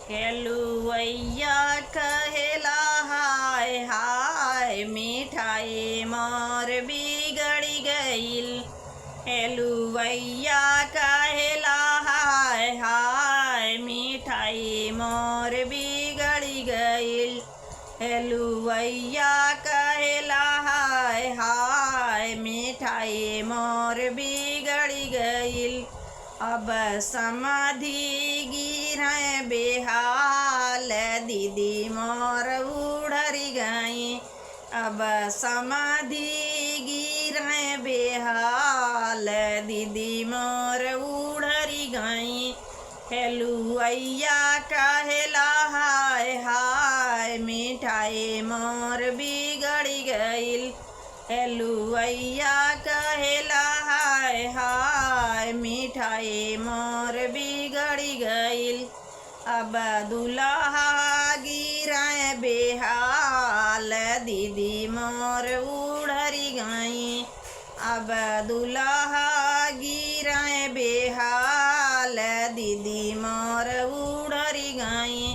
केलुवैया कहेला हाय हाय मिठाई मोर बिगड़ी गईल। केलुवैया कहेला हाय हाय मिठाई मोर बिगड़ी गईल। केलुवैया कहेला हाय हाय मिठाई मोर बिगड़ी गईल। अब समाधि गिरे बेहाल दीदी मोर उड़री गई। अब समाधि गिरे बेहाल दीदी मोर उड़री गई। केलुवैया कहेला हाय हाय मिठाई मोर बिगड़ी गईल। केलुवैया कहेला हाय हाय मिठाई मोर बिगड़ी गईल। अब दुल्हा गिरे बेहाल दीदी मोर उड़री गई। अब दुल्हा गिरे बेहाल दीदी मोर उड़री गई।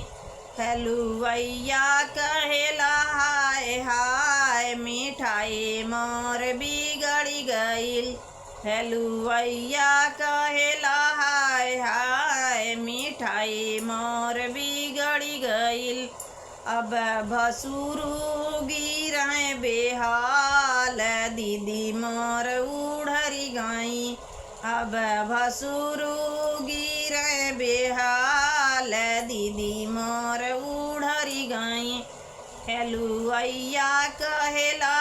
केलुवैया कहेला हाय हाय मिठाई मोर बिगड़ी गईल। केलुवैया कहेला हाय हाय मिठाई मोर बिगड़ी गईल। अब भसुरु गिरे बेहाल दीदी मोर उड़री गई। अब भसुरु गिरे बेहाल दीदी मोर उड़री गई। केलुवैया कहेला